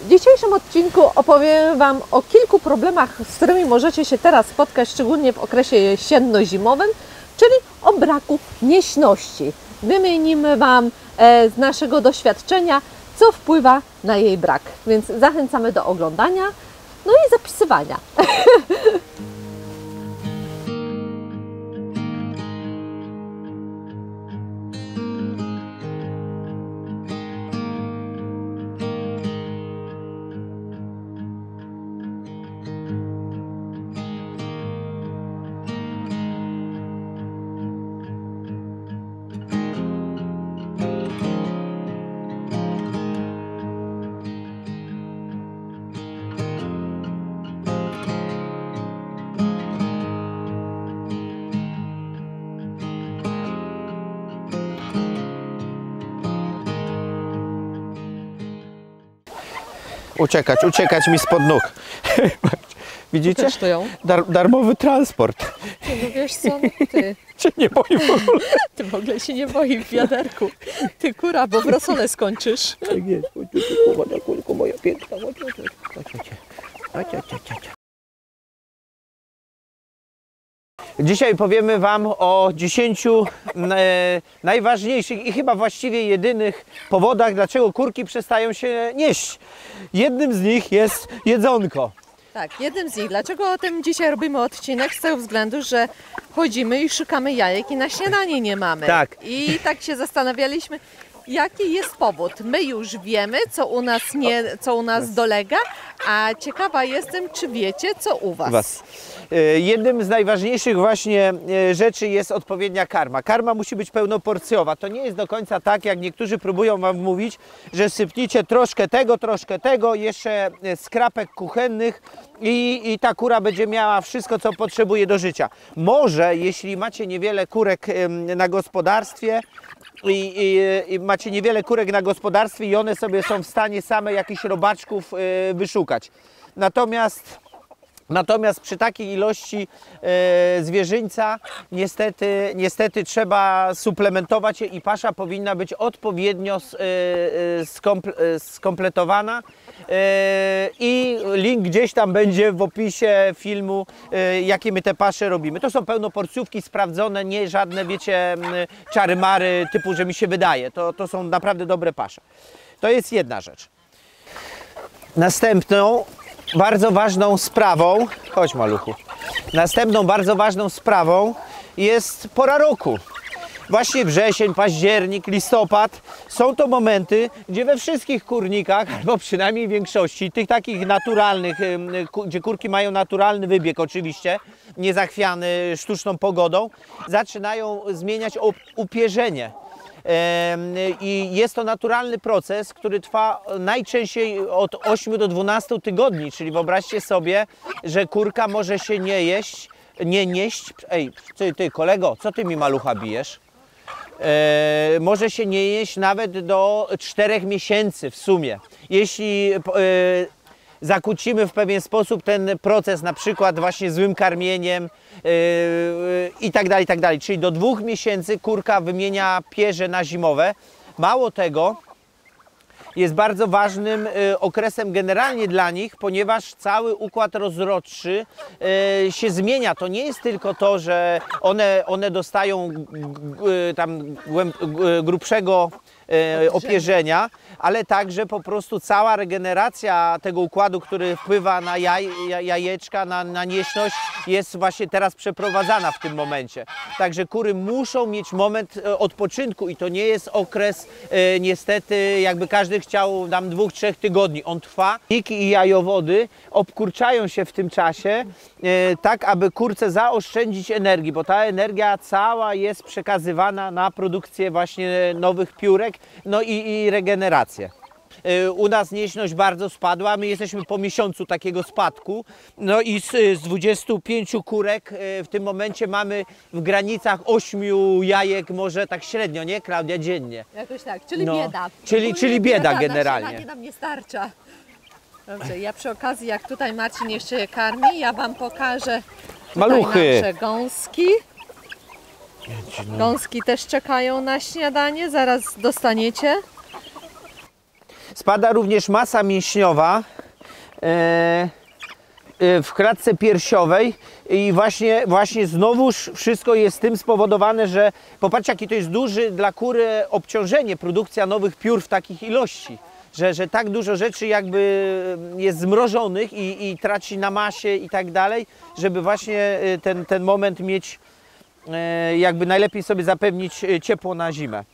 W dzisiejszym odcinku opowiem Wam o kilku problemach, z którymi możecie się teraz spotkać, szczególnie w okresie jesienno-zimowym, czyli o braku nieśności. Wymienimy Wam z naszego doświadczenia, co wpływa na jej brak. Więc zachęcamy do oglądania, no i zapisywania. Uciekać mi spod nóg. Widzicie? Darmowy transport. Ty, no wiesz co, no ty Cię nie boi w ogóle. Ty w ogóle się nie boi w wiaderku. Ty kura, bo w rosole skończysz. Tak jest. Moja piękna. Dzisiaj powiemy Wam o 10 najważniejszych i chyba właściwie jedynych powodach, dlaczego kurki przestają się nieść. Jednym z nich jest jedzonko. Tak, jednym z nich. Dlaczego o tym dzisiaj robimy odcinek? Z tego względu, że chodzimy i szukamy jajek i na śniadanie nie mamy. Tak. I tak się zastanawialiśmy, jaki jest powód. My już wiemy, co u nas dolega, a ciekawa jestem, czy wiecie, co u Was. Jednym z najważniejszych właśnie rzeczy jest odpowiednia karma. Karma musi być pełnoporcjowa. To nie jest do końca tak, jak niektórzy próbują Wam mówić, że sypnijcie troszkę tego, jeszcze skrapek kuchennych i ta kura będzie miała wszystko, co potrzebuje do życia. Może, jeśli macie niewiele kurek na gospodarstwie, i macie niewiele kurek na gospodarstwie i one sobie są w stanie same jakichś robaczków wyszukać. Natomiast przy takiej ilości zwierzyńca niestety trzeba suplementować je i pasza powinna być odpowiednio skompletowana. I link gdzieś tam będzie w opisie filmu, jakie my te pasze robimy. To są pełnoporcjówki sprawdzone, nie żadne, wiecie, czary-mary typu, że mi się wydaje. To są naprawdę dobre pasze. To jest jedna rzecz. Następną bardzo ważną sprawą, chodź maluchu, następną bardzo ważną sprawą jest pora roku. Właśnie wrzesień, październik, listopad są to momenty, gdzie we wszystkich kurnikach, albo przynajmniej w większości, tych takich naturalnych, gdzie kurki mają naturalny wybieg oczywiście, niezachwiany sztuczną pogodą, zaczynają zmieniać upierzenie. I jest to naturalny proces, który trwa najczęściej od 8 do 12 tygodni, czyli wyobraźcie sobie, że kurka może się nie nieść. Ej, ty kolego, co ty mi malucha bijesz? Może się nie jeść nawet do 4 miesięcy w sumie. Jeśli zakłócimy w pewien sposób ten proces, na przykład właśnie złym karmieniem i tak dalej, czyli do 2 miesięcy kurka wymienia pierze na zimowe. Mało tego, jest bardzo ważnym okresem generalnie dla nich, ponieważ cały układ rozrodczy się zmienia. To nie jest tylko to, że one dostają tam grubszego opierzenia, ale także po prostu cała regeneracja tego układu, który wpływa na jajeczka, na nieśność, jest właśnie teraz przeprowadzana w tym momencie. Także kury muszą mieć moment odpoczynku i to nie jest okres niestety, jakby każdy chciał nam 2-3 tygodni. On trwa. Niki i jajowody obkurczają się w tym czasie tak, aby kurce zaoszczędzić energii, bo ta energia cała jest przekazywana na produkcję właśnie nowych piórek, no i regenerację. U nas nieśność bardzo spadła, my jesteśmy po miesiącu takiego spadku, no i z 25 kurek w tym momencie mamy w granicach 8 jajek, może tak średnio, nie Klaudia, dziennie? Jakoś tak, czyli bieda. Czyli bieda generalnie. Nie nam nie starcza. Dobrze, ja przy okazji, jak tutaj Marcin jeszcze je karmi, ja Wam pokażę maluchy. Nasze gąski. Gąski też czekają na śniadanie, zaraz dostaniecie. Spada również masa mięśniowa w klatce piersiowej i właśnie znowuż wszystko jest tym spowodowane, że popatrzcie, jaki to jest duży dla kury obciążenie, produkcja nowych piór w takich ilości, że tak dużo rzeczy jakby jest zmrożonych i traci na masie i tak dalej, żeby właśnie ten moment mieć, jakby najlepiej sobie zapewnić ciepło na zimę.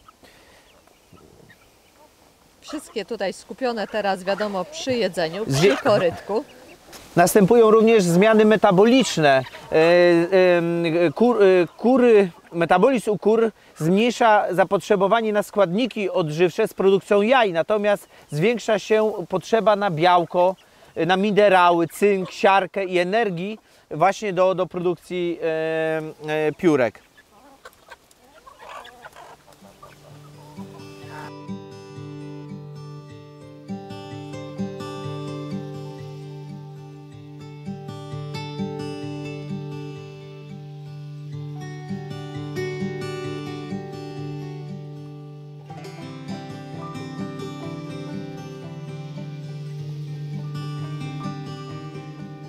Wszystkie tutaj skupione teraz, wiadomo, przy jedzeniu, przy korytku. Następują również zmiany metaboliczne. Metabolizm u kur zmniejsza zapotrzebowanie na składniki odżywcze z produkcją jaj, natomiast zwiększa się potrzeba na białko, na minerały, cynk, siarkę i energii właśnie do produkcji piórek.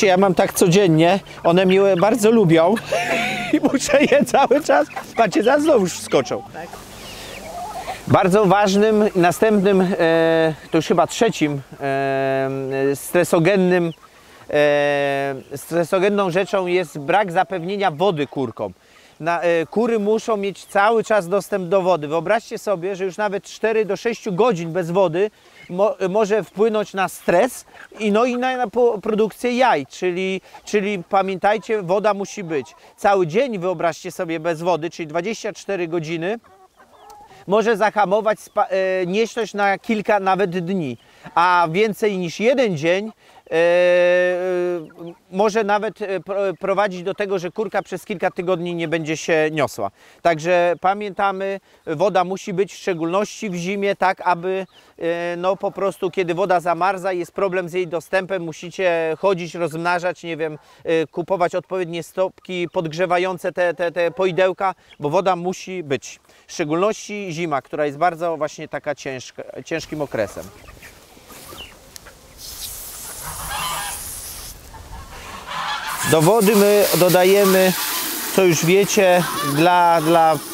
Ja mam tak codziennie, one mnie bardzo lubią i muszę je cały czas, patrzcie, zaraz znowu już skoczą. Tak. Bardzo ważnym, następnym, to już chyba trzecim stresogenną rzeczą jest brak zapewnienia wody kurkom. Kury muszą mieć cały czas dostęp do wody. Wyobraźcie sobie, że już nawet 4 do 6 godzin bez wody może wpłynąć na stres i na produkcję jaj, czyli pamiętajcie, woda musi być. Cały dzień, wyobraźcie sobie, bez wody, czyli 24 godziny, może zahamować nieśność na kilka nawet dni, a więcej niż jeden dzień może nawet prowadzić do tego, że kurka przez kilka tygodni nie będzie się niosła. Także pamiętamy, woda musi być w szczególności w zimie, tak aby no po prostu kiedy woda zamarza, jest problem z jej dostępem, musicie chodzić, rozmnażać, nie wiem, kupować odpowiednie stopki podgrzewające te poidełka, bo woda musi być. W szczególności zima, która jest bardzo właśnie taka ciężkim okresem. Do wody my dodajemy, co już wiecie, dla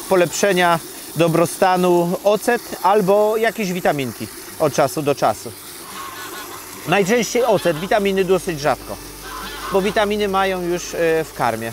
polepszenia dobrostanu ocet albo jakieś witaminki od czasu do czasu. Najczęściej ocet, witaminy dosyć rzadko, bo witaminy mają już w karmie.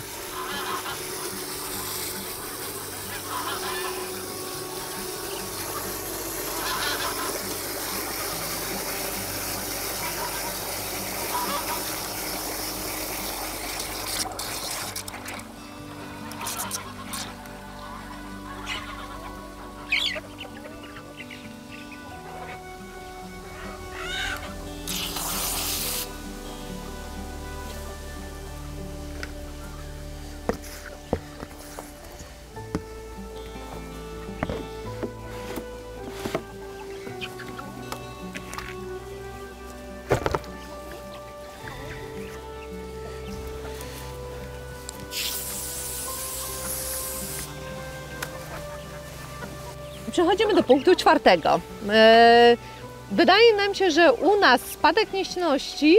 Przechodzimy do punktu czwartego. Wydaje nam się, że u nas spadek nieśności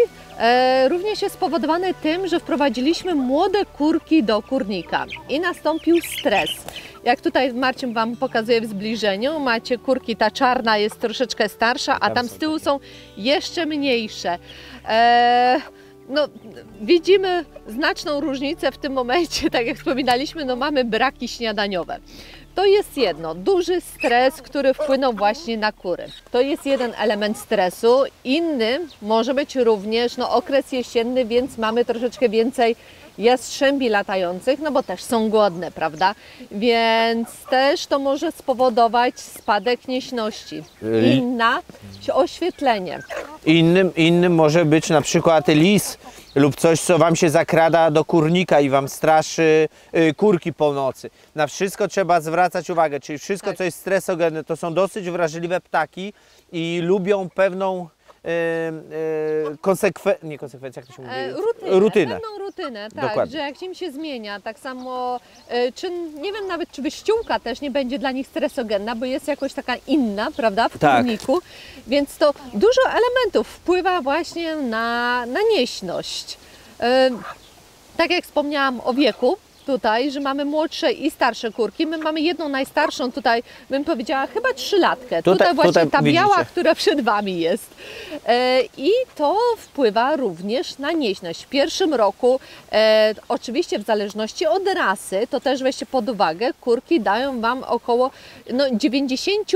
również jest spowodowany tym, że wprowadziliśmy młode kurki do kurnika i nastąpił stres. Jak tutaj Marcin Wam pokazuje w zbliżeniu, macie kurki, ta czarna jest troszeczkę starsza, a tam z tyłu są jeszcze mniejsze. No, widzimy znaczną różnicę w tym momencie, tak jak wspominaliśmy, no mamy braki śniadaniowe. To jest jedno, duży stres, który wpłynął właśnie na kury. To jest jeden element stresu. Inny może być również okres jesienny, więc mamy troszeczkę więcej jastrzębi latających, no bo też są głodne, prawda? Więc też to może spowodować spadek nieśności. Inna, oświetlenie. Innym może być na przykład lis lub coś, co Wam się zakrada do kurnika i Wam straszy kurki po nocy. Na wszystko trzeba zwracać uwagę, czyli wszystko, co jest stresogenne, to są dosyć wrażliwe ptaki i lubią pewną nie konsekwencje, jak to się mówi? Rutynę. Pewną rutynę, tak, Dokładnie. że jak im się zmienia, tak samo, czy nie wiem nawet, czy wyściółka też nie będzie dla nich stresogenna, bo jest jakoś taka inna, prawda, w Tak. kurniku, więc to dużo elementów wpływa właśnie na nieśność. Tak jak wspomniałam o wieku tutaj, że mamy młodsze i starsze kurki. My mamy jedną najstarszą tutaj, bym powiedziała, chyba 3-latkę. Tutaj właśnie ta biała, widzicie. która przed Wami jest. I to wpływa również na nieśność. W pierwszym roku, oczywiście w zależności od rasy, to też weźcie pod uwagę, kurki dają Wam około 90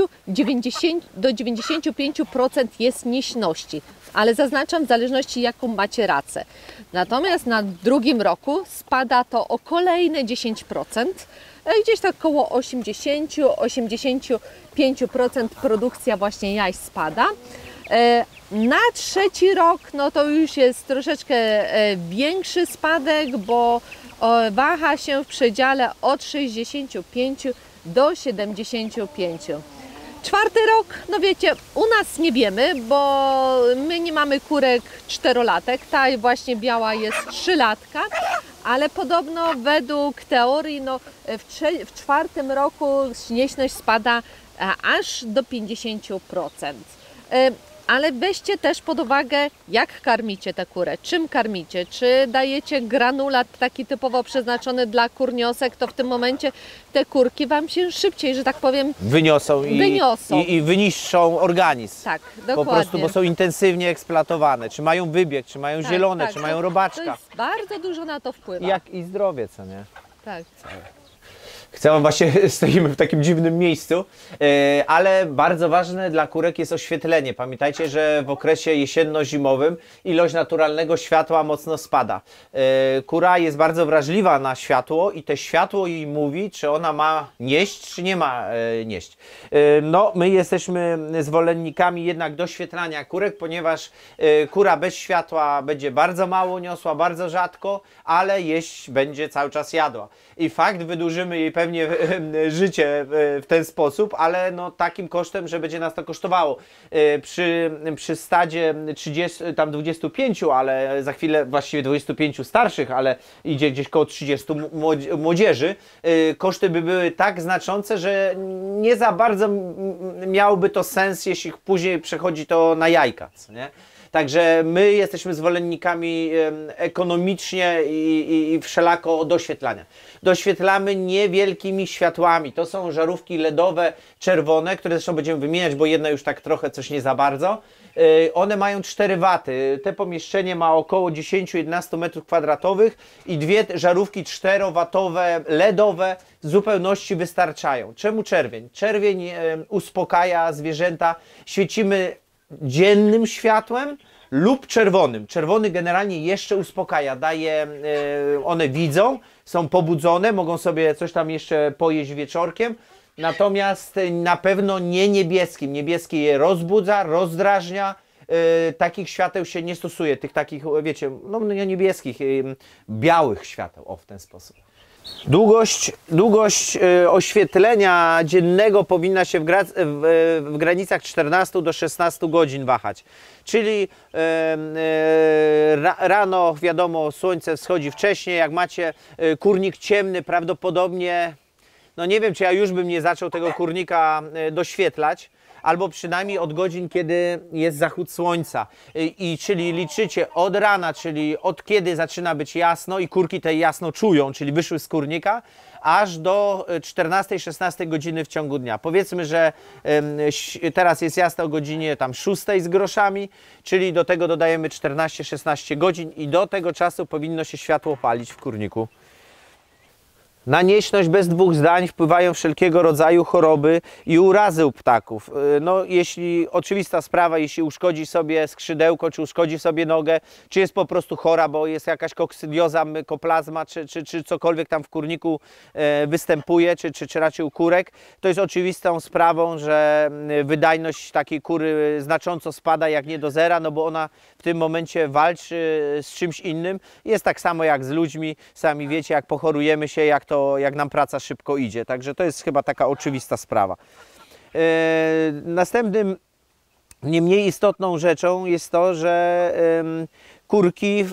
do 95% jest nieśności. Ale zaznaczam w zależności jaką macie racę. Natomiast na drugim roku spada to o kolejne 10%, gdzieś tak około 80-85% produkcja właśnie jaj spada. Na trzeci rok no to już jest troszeczkę większy spadek, bo waha się w przedziale od 65 do 75. Czwarty rok, no wiecie, u nas nie wiemy, bo my nie mamy kurek 4-latek, ta właśnie biała jest 3-latka, ale podobno według teorii w czwartym roku nieśność spada aż do 50%. Ale weźcie też pod uwagę, jak karmicie tę kurę, czym karmicie, czy dajecie granulat taki typowo przeznaczony dla kurniosek, to w tym momencie te kurki Wam się szybciej, że tak powiem, Wyniosą i wyniszczą organizm. Tak, dokładnie. Po prostu, bo są intensywnie eksploatowane. Czy mają wybieg, czy mają zielone, czy mają To robaczka. jest bardzo dużo na to wpływa. I zdrowie, co nie? Tak. Chcę Wam właśnie, stoimy w takim dziwnym miejscu, ale bardzo ważne dla kurek jest oświetlenie. Pamiętajcie, że w okresie jesienno-zimowym ilość naturalnego światła mocno spada. Kura jest bardzo wrażliwa na światło i to światło jej mówi, czy ona ma nieść, czy nie ma nieść. No, my jesteśmy zwolennikami jednak doświetlania kurek, ponieważ kura bez światła będzie bardzo mało niosła, bardzo rzadko, ale jeść będzie cały czas jadła. I fakt, wydłużymy jej pewnie życie w ten sposób, ale no takim kosztem, że będzie nas to kosztowało. Przy stadzie 25, ale za chwilę właściwie 25 starszych, ale idzie gdzieś koło 30 młodzieży, koszty by były tak znaczące, że nie za bardzo miałoby to sens, jeśli później przechodzi to na jajka, co nie? Także my jesteśmy zwolennikami ekonomicznie i wszelako doświetlania. Doświetlamy niewielkimi światłami. To są żarówki LEDowe czerwone, które zresztą będziemy wymieniać, bo jedna już tak trochę coś nie za bardzo. One mają 4 waty. Te pomieszczenie ma około 10-11 m2 i dwie żarówki 4-watowe LEDowe w zupełności wystarczają. Czemu czerwień? Czerwień uspokaja zwierzęta. Świecimy dziennym światłem lub czerwonym. Czerwony generalnie jeszcze uspokaja, daje, one widzą, są pobudzone, mogą sobie coś tam jeszcze pojeść wieczorkiem, natomiast na pewno nie niebieskim. Niebieski je rozbudza, rozdrażnia, takich świateł się nie stosuje, tych takich, wiecie, no nie niebieskich, białych świateł, o w ten sposób. Długość oświetlenia dziennego powinna się w granicach 14 do 16 godzin wahać. Czyli rano, wiadomo, słońce wschodzi wcześniej, jak macie kurnik ciemny, prawdopodobnie, no nie wiem, czy ja już bym nie zaczął tego kurnika doświetlać, albo przynajmniej od godzin, kiedy jest zachód słońca. Czyli liczycie od rana, czyli od kiedy zaczyna być jasno i kurki te jasno czują, czyli wyszły z kurnika, aż do 14-16 godziny w ciągu dnia. Powiedzmy, że teraz jest jasno o godzinie tam 6 z groszami, czyli do tego dodajemy 14-16 godzin i do tego czasu powinno się światło palić w kurniku. Na nieśność bez dwóch zdań wpływają wszelkiego rodzaju choroby i urazy u ptaków. No, jeśli oczywista sprawa, jeśli uszkodzi sobie skrzydełko, czy uszkodzi sobie nogę, czy jest po prostu chora, bo jest jakaś kokcydioza, mykoplazma, czy cokolwiek tam w kurniku występuje, czy raczej u kurek, to jest oczywistą sprawą, że wydajność takiej kury znacząco spada, jak nie do zera, no bo ona w tym momencie walczy z czymś innym. Jest tak samo jak z ludźmi, sami wiecie, jak pochorujemy się, jak nam praca szybko idzie. Także to jest chyba taka oczywista sprawa. Następnym Nie mniej istotną rzeczą jest to, że kurki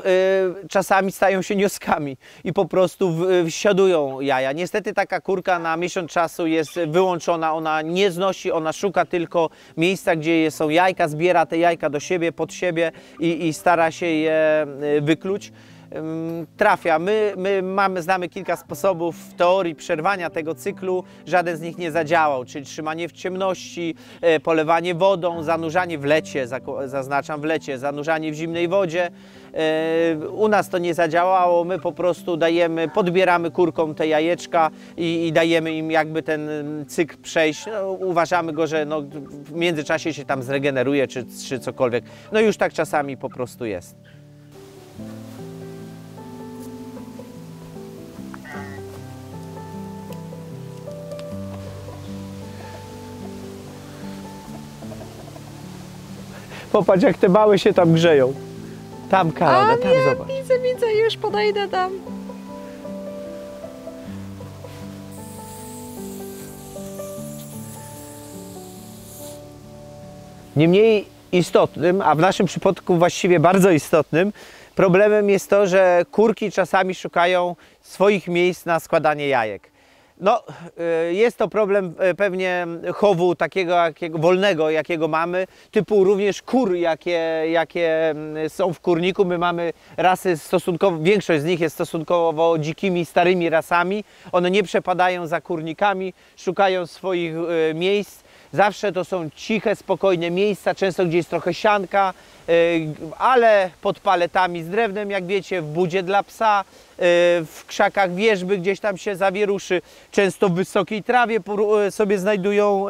czasami stają się nioskami i po prostu wsiadują jaja. Niestety taka kurka na miesiąc czasu jest wyłączona, ona nie znosi, ona szuka tylko miejsca, gdzie są jajka, zbiera te jajka do siebie, pod siebie i stara się je wykluć. Trafia. My znamy kilka sposobów w teorii przerwania tego cyklu, żaden z nich nie zadziałał, czyli trzymanie w ciemności, polewanie wodą, zanurzanie w lecie, zaznaczam w lecie, zanurzanie w zimnej wodzie. U nas to nie zadziałało, my po prostu podbieramy kurkom te jajeczka i dajemy im jakby ten cykl przejść. No, uważamy go, że no, w międzyczasie się tam zregeneruje czy cokolwiek. No już tak czasami po prostu jest. Popatrz, jak te małe się tam grzeją. Tam, Karolina, tam zobacz. Widzę, już podejdę tam. Nie mniej istotnym, a w naszym przypadku właściwie bardzo istotnym, problemem jest to, że kurki czasami szukają swoich miejsc na składanie jajek. No, jest to problem pewnie chowu takiego wolnego, jakiego mamy, typu również kur, jakie są w kurniku. My mamy rasy stosunkowo, większość z nich jest stosunkowo dzikimi, starymi rasami. One nie przepadają za kurnikami, szukają swoich miejsc. Zawsze to są ciche, spokojne miejsca, często gdzieś jest trochę sianka, ale pod paletami z drewnem, jak wiecie, w budzie dla psa, w krzakach wierzby gdzieś tam się zawieruszy, często w wysokiej trawie sobie znajdują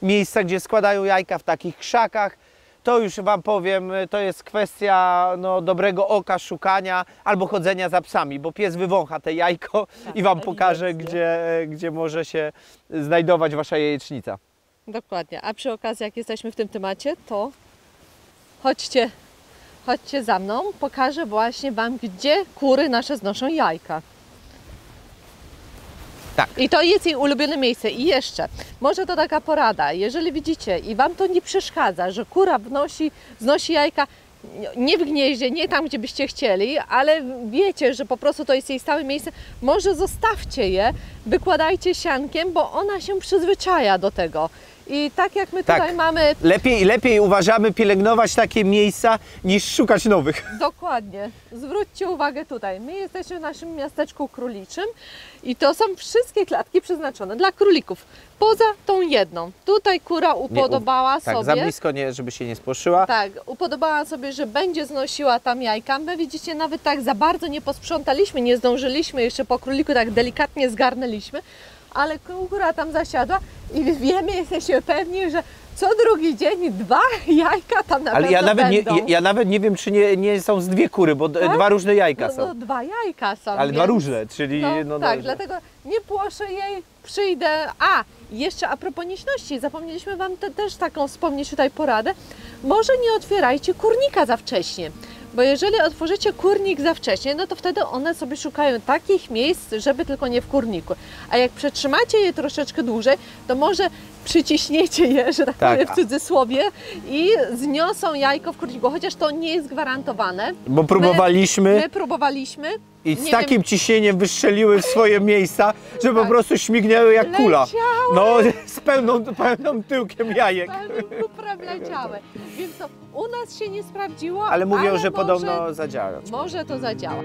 miejsca, gdzie składają jajka, w takich krzakach. To już Wam powiem, to jest kwestia dobrego oka, szukania albo chodzenia za psami, bo pies wywącha te jajko i Wam pokaże, gdzie może się znajdować Wasza jajecznica. Dokładnie. A przy okazji, jak jesteśmy w tym temacie, to chodźcie za mną. Pokażę właśnie Wam, gdzie kury nasze znoszą jajka. Tak. I to jest jej ulubione miejsce. I jeszcze, może to taka porada, jeżeli widzicie i Wam to nie przeszkadza, że kura znosi jajka nie w gnieździe, nie tam, gdzie byście chcieli, ale wiecie, że po prostu to jest jej stałe miejsce, może zostawcie je, wykładajcie siankiem, bo ona się przyzwyczaja do tego. I tak jak my tutaj mamy... Lepiej uważamy pielęgnować takie miejsca, niż szukać nowych. Dokładnie. Zwróćcie uwagę tutaj. My jesteśmy w naszym miasteczku króliczym i to są wszystkie klatki przeznaczone dla królików. Poza tą jedną. Tutaj kura upodobała sobie... Tak, za blisko, żeby się nie spłoszyła. Tak, upodobała sobie, że będzie znosiła tam jajka. My widzicie, nawet tak za bardzo nie posprzątaliśmy, nie zdążyliśmy jeszcze po króliku, tak delikatnie zgarnęliśmy, ale kura tam zasiadła i wiemy, jesteśmy pewni, że co drugi dzień 2 jajka tam na pewno będą. Ja nawet nie wiem, czy nie są z 2 kury, bo tak? 2 różne jajka są. No 2 jajka są. Ale 2 różne, czyli... tak, dlatego nie płoszę jej, przyjdę. A, jeszcze a propos nieśności, zapomnieliśmy Wam też taką wspomnieć tutaj poradę. Może nie otwierajcie kurnika za wcześnie. Bo jeżeli otworzycie kurnik za wcześnie, no to wtedy one sobie szukają takich miejsc, żeby tylko nie w kurniku. A jak przetrzymacie je troszeczkę dłużej, to może przyciśniecie je, że tak powiem w cudzysłowie, i zniosą jajko w kurniku, chociaż to nie jest gwarantowane. Bo próbowaliśmy. My próbowaliśmy. I z takim ciśnieniem wystrzeliły w swoje miejsca, że po prostu śmignęły jak kula. No, z pełną tyłkiem jajek. Pełnym kuprem leciały. Więc to u nas się nie sprawdziło, ale mówią, że może, podobno zadziała. Może to zadziała.